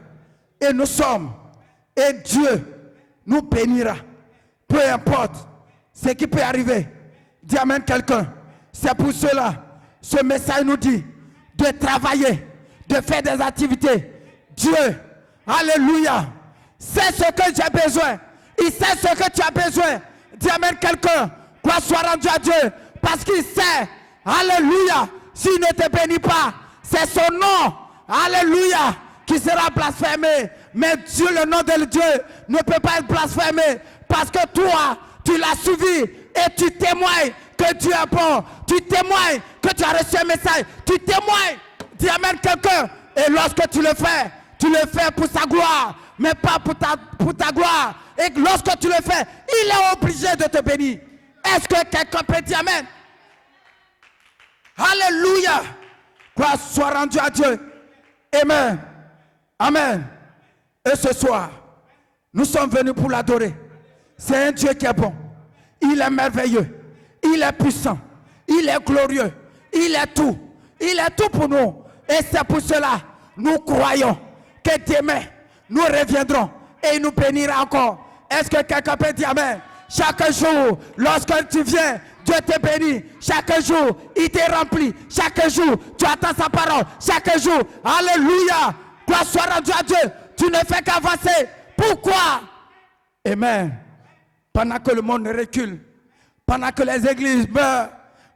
Et nous sommes. Et Dieu nous bénira. Peu importe ce qui peut arriver. Dis amen quelqu'un. C'est pour cela, ce message nous dit de travailler, de faire des activités. Dieu, alléluia, sait ce que j'ai besoin. Il sait ce que tu as besoin. Dis amen quelqu'un. Quoi soit rendu à Dieu. Parce qu'il sait, alléluia, s'il ne te bénit pas, c'est son nom, alléluia, qui sera blasphémé. Mais Dieu, le nom de Dieu, ne peut pas être blasphémé. Parce que toi, tu l'as suivi et tu témoignes que Dieu est bon. Tu témoignes que tu as reçu un message. Tu témoignes. Dis amen quelqu'un. Et lorsque tu le fais pour sa gloire, mais pas pour ta gloire. Et lorsque tu le fais, il est obligé de te bénir. Est-ce que quelqu'un peut dire amen? Alléluia. Gloire soit rendue à Dieu. Amen. Amen. Et ce soir, nous sommes venus pour l'adorer. C'est un Dieu qui est bon. Il est merveilleux. Il est puissant. Il est glorieux. Il est tout. Il est tout pour nous. Et c'est pour cela, nous croyons que demain, nous reviendrons et il nous bénira encore. Est-ce que quelqu'un peut dire amen? Chaque jour, lorsque tu viens, Dieu te bénit. Chaque jour, il te remplit. Chaque jour, tu attends sa parole. Chaque jour, alléluia. Gloire soit rendue à Dieu. Tu ne fais qu'avancer. Pourquoi? Amen. Pendant que le monde recule, pendant que les églises meurent,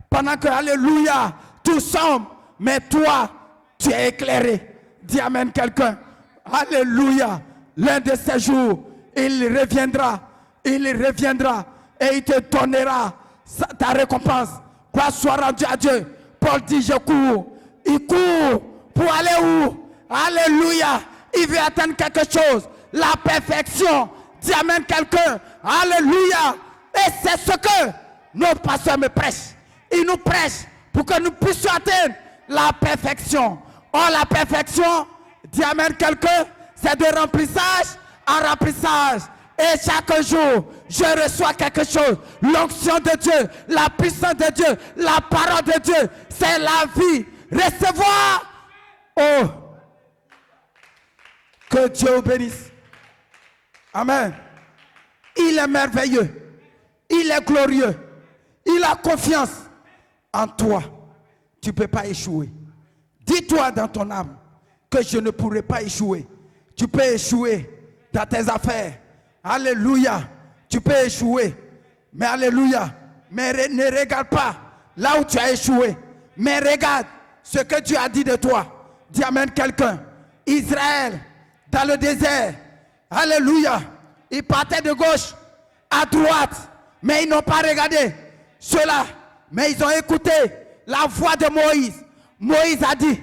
pendant que, alléluia, tout sombre, mais toi, tu es éclairé. Dis amen quelqu'un. Alléluia. L'un de ces jours, il reviendra et il te donnera ta récompense. Gloire soit rendue à Dieu. Paul dit, je cours. Il court pour aller où? Alléluia. Il veut atteindre quelque chose. La perfection. Dis amen quelqu'un. Alléluia. Et c'est ce que nos pasteurs me prêchent. Ils nous prêchent pour que nous puissions atteindre la perfection. Oh, la perfection, dis amen quelqu'un, c'est de remplissage en remplissage. Et chaque jour, je reçois quelque chose. L'onction de Dieu, la puissance de Dieu, la parole de Dieu, c'est la vie. Recevoir. Oh, que Dieu vous bénisse. Amen. Il est merveilleux. Il est glorieux. Il a confiance en toi. Tu ne peux pas échouer. Dis-toi dans ton âme que je ne pourrai pas échouer. Tu peux échouer dans tes affaires. Alléluia. Tu peux échouer. Mais alléluia. Mais ne regarde pas là où tu as échoué. Mais regarde ce que Dieu a dit de toi. Dis amen quelqu'un. Israël, dans le désert. Alléluia. Ils partaient de gauche à droite. Mais ils n'ont pas regardé cela. Mais ils ont écouté la voix de Moïse. Moïse a dit.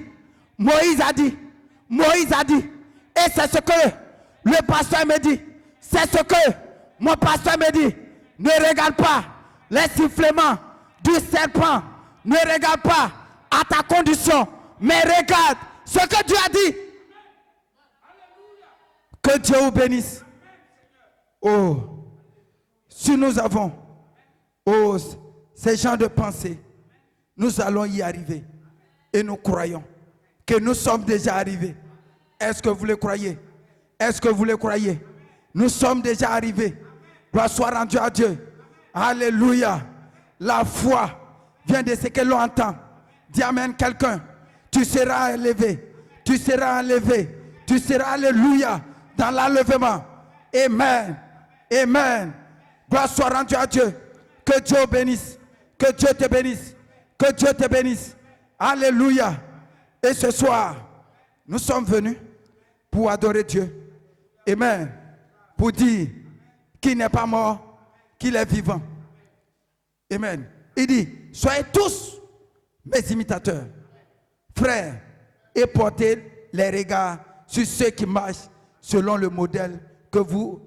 Et c'est ce que le pasteur me dit. C'est ce que mon pasteur me dit. Ne regarde pas les sifflements du serpent. Ne regarde pas à ta condition. Mais regarde ce que Dieu a dit. Que Dieu vous bénisse. Oh, si nous avons ces gens de pensée, nous allons y arriver. Et nous croyons que nous sommes déjà arrivés. Est-ce que vous le croyez? Est-ce que vous le croyez? Nous sommes déjà arrivés. Gloire soit rendue à Dieu. Alléluia. La foi vient de ce que l'on entend. Dis amen quelqu'un. Tu seras élevé. Tu seras enlevé. Tu seras, alléluia, dans l'enlèvement. Amen. Amen. Gloire soit rendue à Dieu. Que Dieu bénisse. Que Dieu te bénisse. Que Dieu te bénisse. Alléluia. Et ce soir, nous sommes venus pour adorer Dieu. Amen. Pour dire qu'il n'est pas mort, qu'il est vivant. Amen. Il dit, soyez tous mes imitateurs, frères, et portez les regards sur ceux qui marchent selon le modèle que vous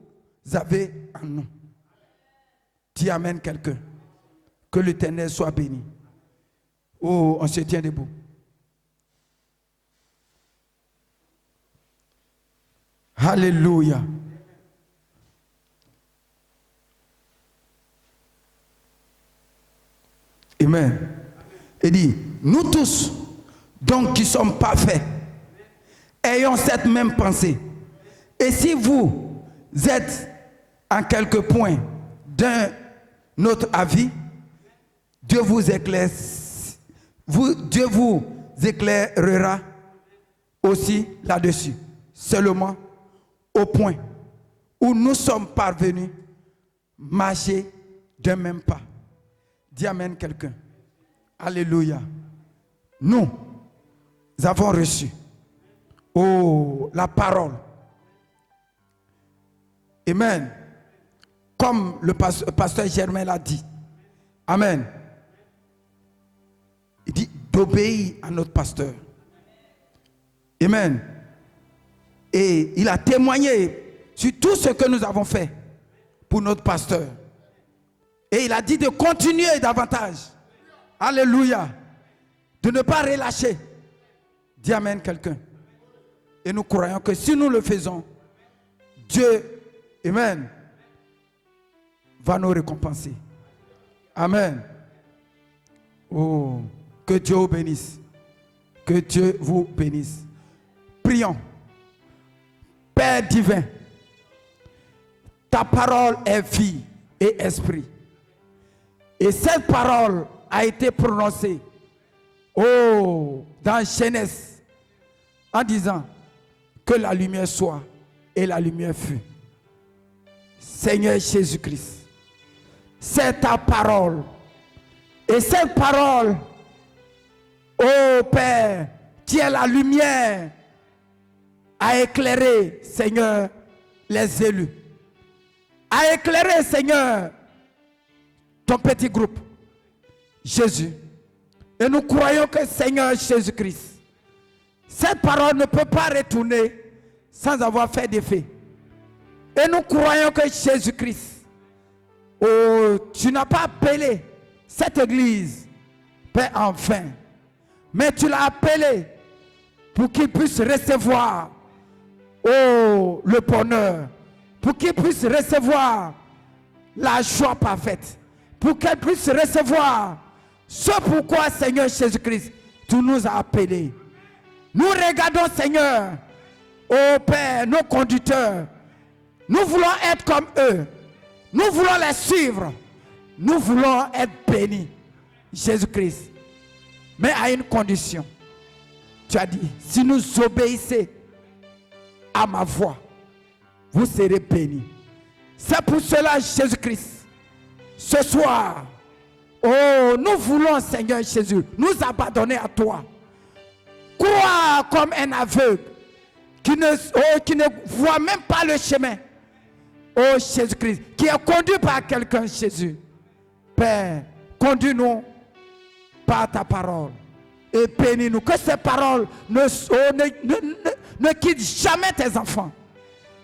avez en nous. Dis amen quelqu'un. Que l'Éternel soit béni. Oh, on se tient debout. Alléluia. Amen. Il dit, nous tous, donc qui sommes parfaits, ayons cette même pensée. Et si vous êtes en quelque point d'un autre avis, Dieu vous éclairera aussi là-dessus. Seulement au point où nous sommes parvenus marcher d'un même pas. Dis amen quelqu'un. Alléluia. Nous avons reçu oh, la parole. Amen. Comme le pasteur Germain l'a dit. Amen. Il dit d'obéir à notre pasteur. Amen. Et il a témoigné sur tout ce que nous avons fait pour notre pasteur. Et il a dit de continuer davantage. Alléluia. De ne pas relâcher. Dis amen quelqu'un. Et nous croyons que si nous le faisons, Dieu, amen, va nous récompenser. Amen. Oh, que Dieu vous bénisse. Que Dieu vous bénisse. Prions. Père divin, ta parole est vie et esprit. Et cette parole a été prononcée, oh, dans Genèse, en disant que la lumière soit et la lumière fut. Seigneur Jésus-Christ, c'est ta parole. Et cette parole, oh Père, qui est la lumière, a éclairé, Seigneur, les élus. A éclairé, Seigneur, ton petit groupe, Jésus. Et nous croyons que, Seigneur Jésus-Christ, cette parole ne peut pas retourner sans avoir fait d'effet. Et nous croyons que Jésus-Christ, oh, tu n'as pas appelé cette église, Père, enfin, mais tu l'as appelé pour qu'il puisse recevoir, oh, le bonheur, pour qu'il puisse recevoir la joie parfaite, pour qu'elle puisse recevoir ce pourquoi, Seigneur Jésus-Christ, tu nous as appelés. Nous regardons, Seigneur, oh Père, nos conducteurs. Nous voulons être comme eux. Nous voulons les suivre. Nous voulons être bénis, Jésus-Christ. Mais à une condition. Tu as dit, si nous obéissez à ma voix, vous serez bénis. C'est pour cela, Jésus-Christ, ce soir, oh, nous voulons, Seigneur Jésus, nous abandonner à toi. Croire comme un aveugle qui ne voit même pas le chemin. Oh Jésus-Christ, qui est conduit par quelqu'un, Jésus. Père, conduis-nous par ta parole. Et bénis-nous. Que ces paroles ne quittent jamais tes enfants.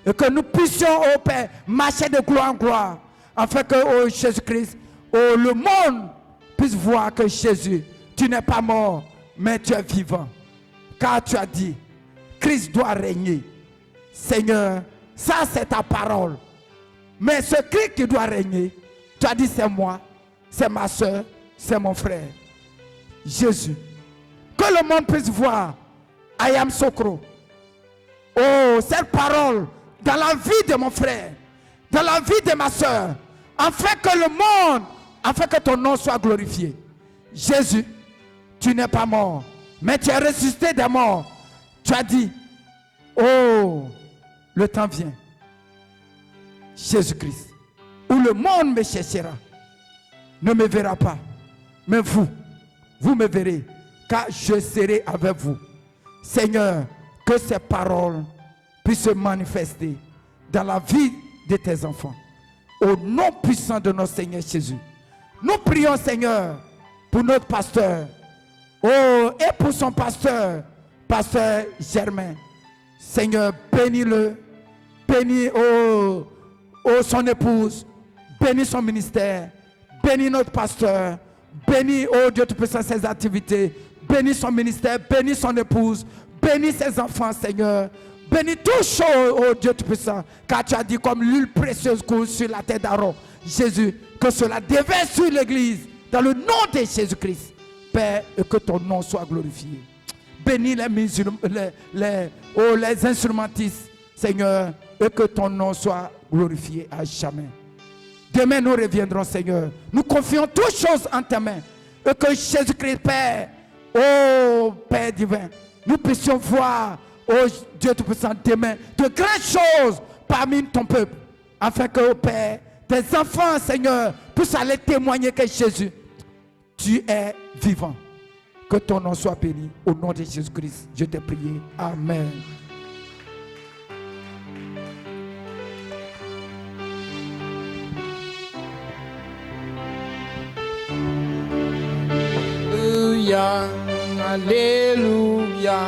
Et que nous puissions, oh Père, marcher de gloire en gloire. Afin que, oh Jésus-Christ, oh, le monde puisse voir que Jésus, tu n'es pas mort, mais tu es vivant. Car tu as dit, Christ doit régner. Seigneur, ça c'est ta parole. Mais ce Christ qui doit régner, tu as dit c'est moi, c'est ma soeur, c'est mon frère. Jésus. Que le monde puisse voir, I am Sokro. Oh, cette parole dans la vie de mon frère, dans la vie de ma soeur, afin que le monde, afin que ton nom soit glorifié. Jésus, tu n'es pas mort, mais tu es ressuscité des morts. Tu as dit, oh, le temps vient, Jésus-Christ, où le monde me cherchera, ne me verra pas, mais vous me verrez, car je serai avec vous. Seigneur, que ces paroles puissent se manifester dans la vie de tes enfants. Au nom puissant de notre Seigneur Jésus. Nous prions, Seigneur, pour notre pasteur. Oh, et pour son pasteur, pasteur Germain. Seigneur, bénis-le. Bénis son épouse. Bénis son ministère. Bénis notre pasteur. Bénis, oh Dieu Tout-Puissant, ses activités. Bénis son ministère. Bénis son épouse. Bénis ses enfants, Seigneur. Bénis tout chose, oh Dieu Tout-Puissant. Car tu as dit comme l'huile précieuse coule sur la tête d'Aaron. Jésus, que cela déverse sur l'église. Dans le nom de Jésus-Christ. Père, et que ton nom soit glorifié. Bénis les instrumentistes, Seigneur, et que ton nom soit glorifié à jamais. Demain, nous reviendrons, Seigneur. Nous confions toutes choses en tes mains. Et que Jésus-Christ, Père, oh Père divin, nous puissions voir, oh Dieu Tout-Puissant, demain, de grandes choses parmi ton peuple. Afin que, oh Père, tes enfants, Seigneur, puissent aller témoigner que Jésus, tu es vivant. Que ton nom soit béni. Au nom de Jésus-Christ, je t'ai prié. Amen. Alléluia, Alléluia,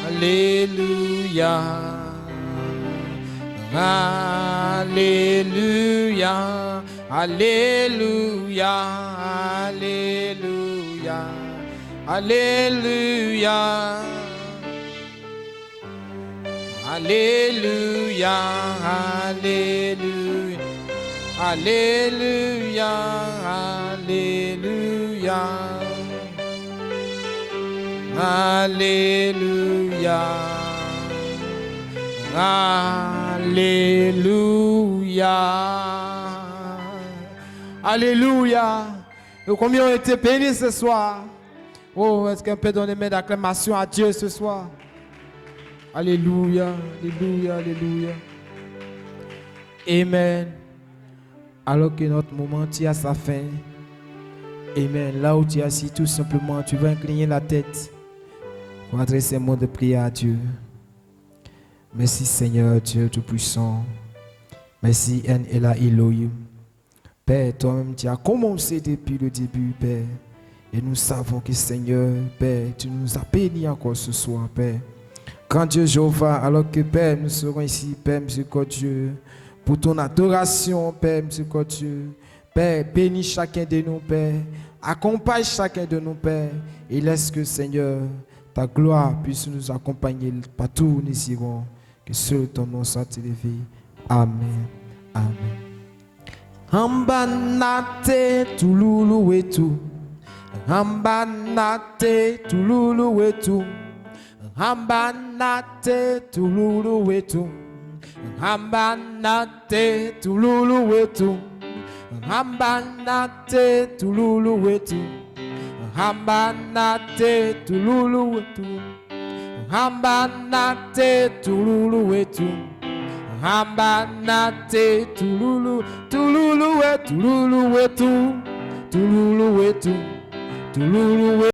Alléluia, Alléluia, Alléluia, Alléluia, Alléluia, Alléluia, Alléluia, Alléluia, Alléluia, Alléluia. Et combien ont été bénis ce soir? Oh, est-ce qu'on peut donner une main d'acclamation à Dieu ce soir? Alléluia, Alléluia, Alléluia. Amen. Alors que notre moment tire à sa fin. Amen. Là où tu es assis, tout simplement, tu vas incliner la tête pour adresser un mot de prière à Dieu. Merci Seigneur Dieu Tout-Puissant. Merci En Ela Elohim. Père, toi-même tu as commencé depuis le début, Père. Et nous savons que Seigneur, Père, tu nous as bénis encore ce soir, Père. Quand Dieu Jéhovah, alors que Père, nous serons ici, Père, miséricordieux, pour ton adoration, Père, miséricordieux. Père, bénis chacun de nous, Père. Accompagne chacun de nous, Père. Et laisse que, Seigneur, ta gloire puisse nous accompagner partout où nous irons. Que seul ton nom soit élevé. Amen. Amen. Ambanate tululu wetu. Ambanate tululu wetu. Ambanate tululu wetu. Ambanate tululu wetu. Ambanate tululu wetu. Ambanate tululu wetu. Ambanate tululu wetu. Ambanate tululu tululu wetu tululu wetu tululu wetu tululu wetu.